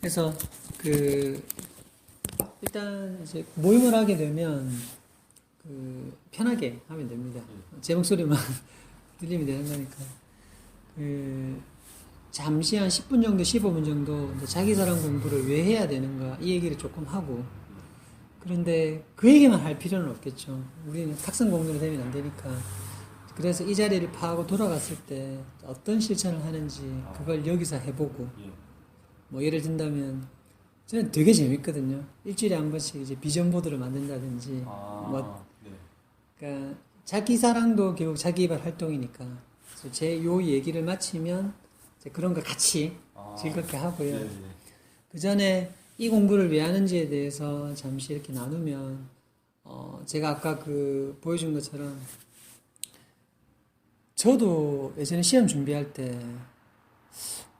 그래서 일단 이제 모임을 하게 되면 편하게 하면 됩니다. 제 목소리만 들리면 되는 거니까. 잠시 한 10분 정도, 15분 정도 자기사랑 공부를 왜 해야 되는가 이 얘기를 조금 하고, 그런데 그 얘기만 할 필요는 없겠죠. 우리는 탁상 공부를 되면 안 되니까. 그래서 이 자리를 파하고 돌아갔을 때 어떤 실천을 하는지 그걸 여기서 해보고, 뭐 예를 든다면 저는 되게 재밌거든요. 일주일에 한 번씩 이제 비전 보드를 만든다든지, 그러니까 자기 사랑도 결국 자기 개발 활동이니까. 그래서 제 요 얘기를 마치면 이제 그런 거 같이 즐겁게 하고요. 그 전에 이 공부를 왜 하는지에 대해서 잠시 이렇게 나누면, 제가 아까 보여준 것처럼 저도 예전에 시험 준비할 때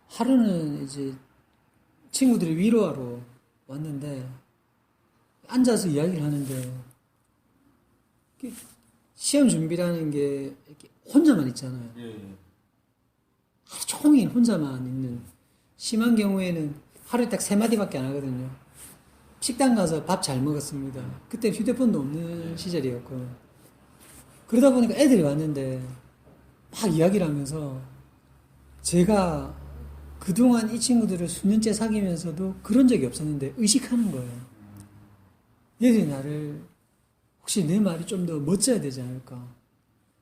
하루는 이제 친구들이 위로하러 왔는데 앉아서 이야기를 하는데, 시험 준비라는 게 이렇게 혼자만 있잖아요. 하루 종일 혼자만 있는, 심한 경우에는 하루에 딱 3마디밖에 안 하거든요. 식당 가서 밥 잘 먹었습니다. 그때 휴대폰도 없는 시절이었고, 그러다 보니까 애들이 왔는데 막 이야기를 하면서 제가 그동안 이 친구들을 수년째 사귀면서도 그런 적이 없었는데 의식하는 거예요. 얘들이 나를, 혹시 내 말이 좀 더 멋져야 되지 않을까?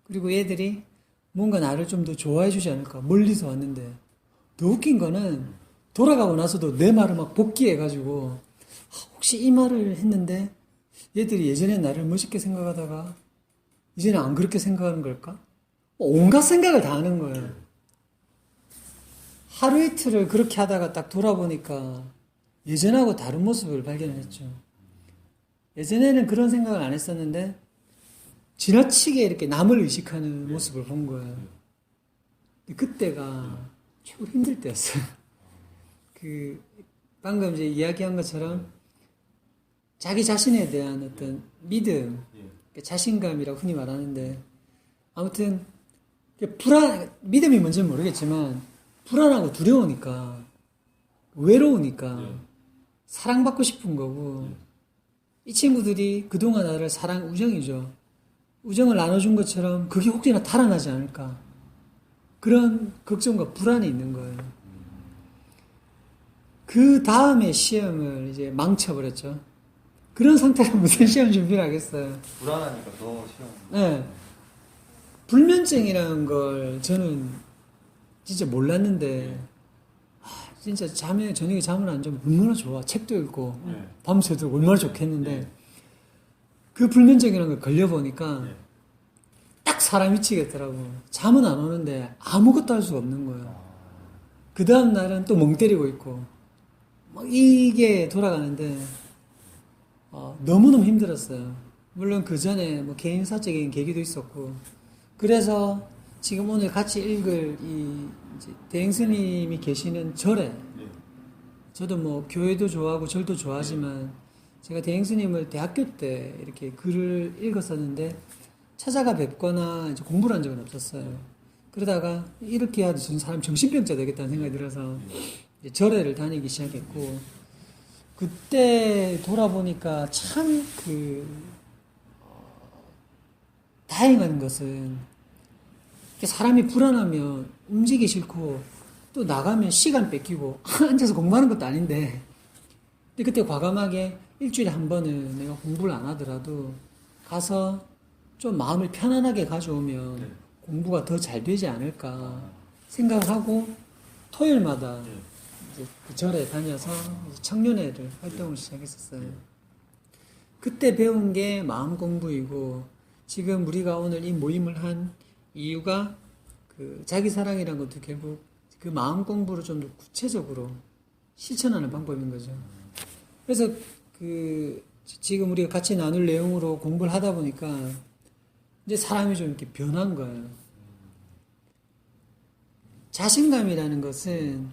그리고 얘들이 뭔가 나를 좀 더 좋아해 주지 않을까? 멀리서 왔는데. 더 웃긴 거는 돌아가고 나서도 내 말을 막 복귀해가지고, 혹시 이 말을 했는데 얘들이 예전에 나를 멋있게 생각하다가 이제는 안 그렇게 생각하는 걸까? 온갖 생각을 다 하는 거예요. 하루 이틀을 그렇게 하다가 딱 돌아보니까 예전하고 다른 모습을 발견했죠. 예전에는 그런 생각을 안 했었는데 지나치게 이렇게 남을 의식하는 모습을 본 거예요. 그때가 최고 힘들 때였어요. 방금 이제 이야기한 것처럼 자기 자신에 대한 어떤 믿음, 자신감이라고 흔히 말하는데, 아무튼 믿음이 뭔지는 모르겠지만 불안하고 두려우니까, 외로우니까 사랑받고 싶은 거고, 이 친구들이 그동안 나를 우정이죠. 우정을 나눠준 것처럼 그게 혹시나 달아나지 않을까, 그런 걱정과 불안이 있는 거예요. 그 다음에 시험을 이제 망쳐버렸죠. 그런 상태로 무슨 시험 준비를 하겠어요. 불안하니까 더 시험. 네. 불면증이라는 걸 저는 진짜 몰랐는데, 진짜 저녁에 잠을 안 자면 얼마나 좋아. 책도 읽고, 밤새도 얼마나 좋겠는데, 그 불면증이라는 걸 걸려보니까 딱 사람 미치겠더라고. 잠은 안 오는데 아무것도 할 수가 없는 거예요. 그 다음 날은 또 멍 때리고 있고, 막 이게 돌아가는데, 너무너무 힘들었어요. 물론 그 전에 뭐 개인사적인 계기도 있었고, 그래서 지금 오늘 같이 읽을 이제 대행스님이 계시는 절에, 저도 뭐 교회도 좋아하고 절도 좋아하지만 제가 대행스님을 대학교 때 이렇게 글을 읽었었는데 찾아가 뵙거나 이제 공부를 한 적은 없었어요. 그러다가 이렇게 해야 사람 정신병자 되겠다는 생각이 들어서 이제 절에를 다니기 시작했고, 그때 돌아보니까 참 다행한 것은, 사람이 불안하면 움직이기 싫고 또 나가면 시간 뺏기고 앉아서 공부하는 것도 아닌데, 근데 그때 과감하게 일주일에 한 번은 내가 공부를 안 하더라도 가서 좀 마음을 편안하게 가져오면 공부가 더 잘 되지 않을까 생각을 하고, 토요일마다 이제 그 절에 다녀서 청년회를 활동을 시작했었어요. 그때 배운 게 마음 공부이고, 지금 우리가 오늘 이 모임을 한 이유가 자기 사랑이라는 것도 결국 그 마음 공부를 좀 더 구체적으로 실천하는 방법인 거죠. 그래서 지금 우리가 같이 나눌 내용으로 공부를 하다 보니까 이제 사람이 좀 이렇게 변한 거예요. 자신감이라는 것은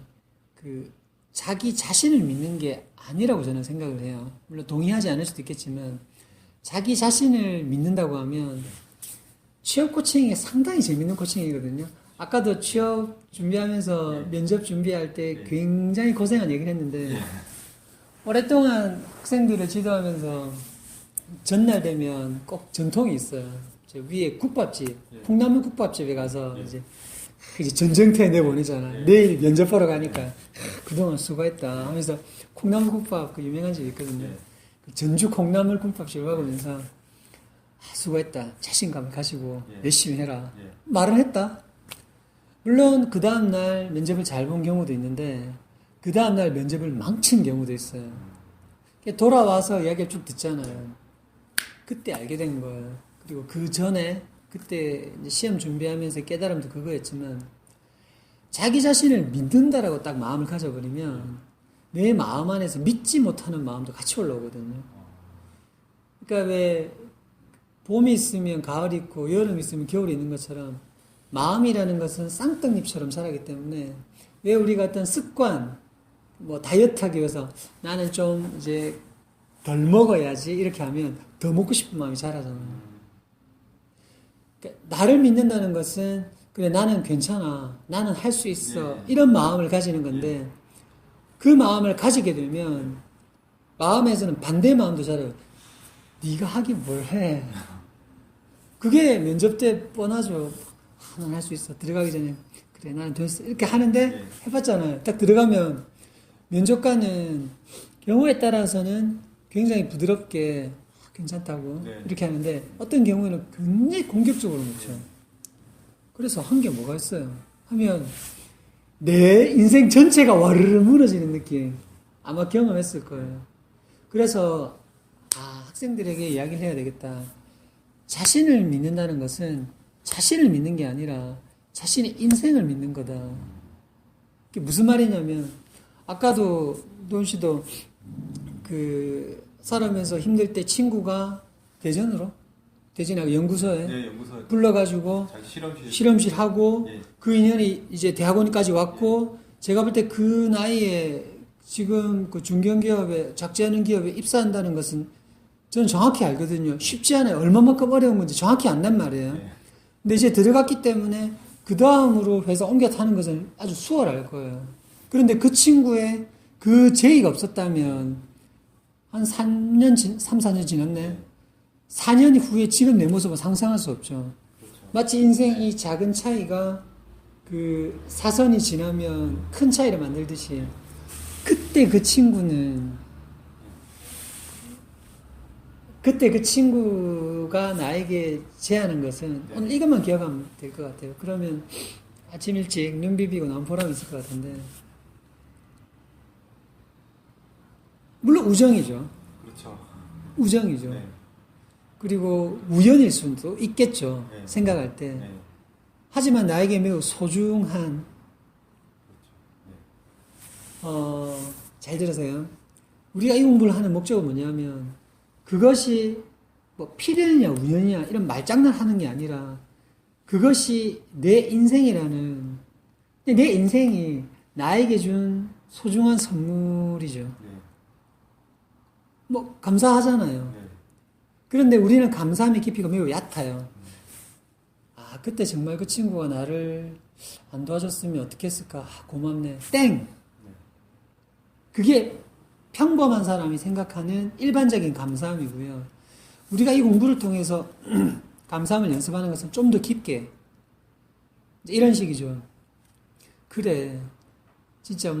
자기 자신을 믿는 게 아니라고 저는 생각을 해요. 물론 동의하지 않을 수도 있겠지만, 자기 자신을 믿는다고 하면 취업 코칭이 상당히 재밌는 코칭이거든요. 아까도 취업 준비하면서 예. 면접 준비할 때 예. 굉장히 고생한 얘기를 했는데 예. 오랫동안 학생들을 지도하면서 전날 되면 꼭 전통이 있어요. 저 위에 국밥집, 예. 콩나물 국밥집에 가서 예. 이제 전쟁터에 내보내잖아. 예. 내일 면접 보러 가니까 그동안 수고했다 하면서 콩나물 국밥 그 유명한 집 있거든요. 예. 그 전주 콩나물 국밥집을 가보면서 수고했다. 자신감을 가지고 예. 열심히 해라. 예. 말은 했다. 물론 그 다음날 면접을 잘 본 경우도 있는데 그 다음날 면접을 망친 경우도 있어요. 돌아와서 이야기를 쭉 듣잖아요. 그때 알게 된 거예요. 그리고 그 전에 그때 이제 시험 준비하면서 깨달음도 그거였지만 자기 자신을 믿는다라고 딱 마음을 가져버리면 내 마음 안에서 믿지 못하는 마음도 같이 올라오거든요. 그러니까 왜 봄이 있으면 가을이 있고 여름이 있으면 겨울이 있는 것처럼 마음이라는 것은 쌍떡잎처럼 자라기 때문에 왜 우리가 어떤 습관, 뭐 다이어트 하기 위해서 나는 좀 이제 덜 먹어야지 이렇게 하면 더 먹고 싶은 마음이 자라잖아요. 그러니까 나를 믿는다는 것은 그래 나는 괜찮아, 나는 할 수 있어 이런 마음을 가지는 건데 그 마음을 가지게 되면 마음에서는 반대 마음도 자라요. 네가 하긴 뭘 해. 그게 면접 때 뻔하죠. 난 할 수 있어. 들어가기 전에 그래 나는 됐어. 이렇게 하는데 해봤잖아요. 딱 들어가면 면접관은 경우에 따라서는 굉장히 부드럽게 괜찮다고 이렇게 하는데 어떤 경우에는 굉장히 공격적으로 묻죠. 그래서 한 게 뭐가 있어요? 하면 내 인생 전체가 와르르 무너지는 느낌 아마 경험했을 거예요. 그래서 학생들에게 이야기를 해야 되겠다. 자신을 믿는다는 것은 자신을 믿는 게 아니라 자신의 인생을 믿는 거다. 그게 무슨 말이냐면 아까도 도훈 씨도 그 살아면서 힘들 때 친구가 대전하고 연구소에 연구소 불러가지고 실험실 하고 그 인연이 이제 대학원까지 왔고 제가 볼 때 그 나이에 지금 그 중견기업에 작지 않은 기업에 입사한다는 것은 저는 정확히 알거든요. 쉽지 않아요. 얼마만큼 어려운 건지 정확히 안단 말이에요. 근데 이제 들어갔기 때문에 그 다음으로 회사 옮겨 타는 것은 아주 수월할 거예요. 그런데 그 친구의 그 제의가 없었다면 한 3년, 4년 지났네. 4년 후에 지금 내 모습을 상상할 수 없죠. 그렇죠. 마치 인생이 작은 차이가 그 사선이 지나면 큰 차이를 만들듯이 그때 그 친구가 나에게 제안한 것은 오늘 이것만 기억하면 될 것 같아요. 그러면 아침 일찍 눈 비비고 나온 보람이 있을 것 같은데 물론 우정이죠. 그렇죠. 우정이죠. 네. 그리고 우연일 수도 있겠죠. 네. 생각할 때. 네. 하지만 나에게 매우 소중한 잘 들으세요. 우리가 이 공부를 하는 목적은 뭐냐면 그것이 뭐 필연이냐 우연이냐 이런 말장난 하는 게 아니라 그것이 내 인생이라는 내 인생이 나에게 준 소중한 선물이죠. 뭐 감사하잖아요. 그런데 우리는 감사함의 깊이가 매우 얕아요. 그때 정말 그 친구가 나를 안 도와줬으면 어떻게 했을까? 고맙네. 땡! 그게 평범한 사람이 생각하는 일반적인 감사함이고요. 우리가 이 공부를 통해서 감사함을 연습하는 것은 좀 더 깊게 이런 식이죠. 그래 진짜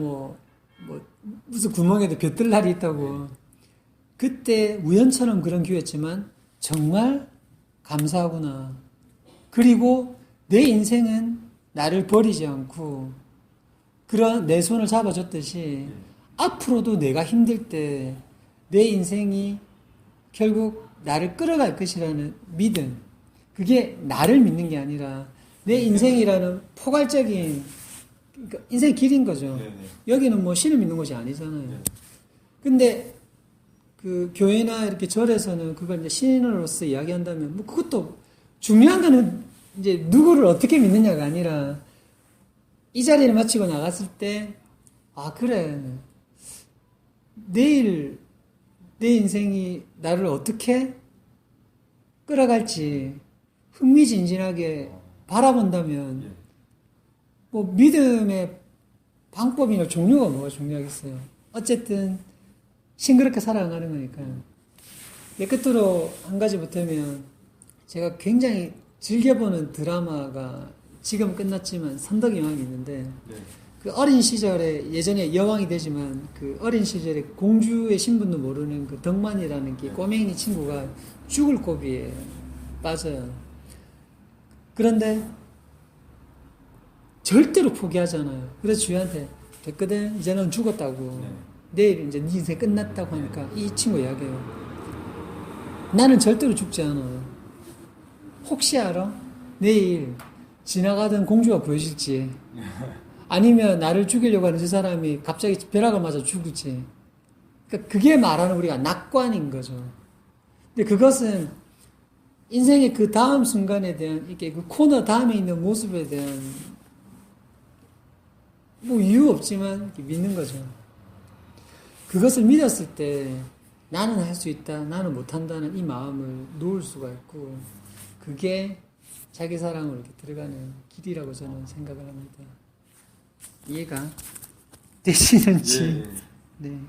무슨 구멍에도 볕들날이 있다고 그때 우연처럼 그런 기회였지만 정말 감사하구나. 그리고 내 인생은 나를 버리지 않고 그런 내 손을 잡아줬듯이 앞으로도 내가 힘들 때 내 인생이 결국 나를 끌어갈 것이라는 믿음. 그게 나를 믿는 게 아니라 내 인생이라는 포괄적인 그러니까 인생의 길인 거죠. 여기는 뭐 신을 믿는 곳이 아니잖아요. 근데 그 교회나 이렇게 절에서는 그걸 이제 신으로서 이야기한다면 뭐 그것도 중요한 거는 이제 누구를 어떻게 믿느냐가 아니라 이 자리를 마치고 나갔을 때 그래 내일 내 인생이 나를 어떻게 끌어갈지 흥미진진하게 바라본다면 뭐 믿음의 방법이나 종류가 뭐가 중요하겠어요. 어쨌든 싱그럽게 살아가는 거니까요. 끝으로 한 가지 보태면 제가 굉장히 즐겨보는 드라마가 지금 끝났지만 선덕여왕이 있는데 네. 그 어린 시절에 예전에 여왕이 되지만 그 어린 시절에 공주의 신분도 모르는 그 덕만이라는 게 꼬맹이 친구가 죽을 고비에 빠져요. 그런데 절대로 포기하잖아요. 그래서 주희한테 됐거든 이제 넌 죽었다고 네. 내일 이제 네 인생 끝났다고 하니까 이 친구 이야기해요. 나는 절대로 죽지 않아. 혹시 알아? 내일 지나가던 공주가 보여질지 아니면 나를 죽이려고 하는 저 사람이 갑자기 벼락을 맞아 죽을지. 그러니까 그게 말하는 우리가 낙관인 거죠. 근데 그것은 인생의 그 다음 순간에 대한 이렇게 그 코너 다음에 있는 모습에 대한 뭐 이유 없지만 믿는 거죠. 그것을 믿었을 때 나는 할 수 있다, 나는 못한다는 이 마음을 놓을 수가 있고 그게 자기 사랑으로 이렇게 들어가는 길이라고 저는 생각을 합니다. 이해가 되시는지. 예, 예. 네.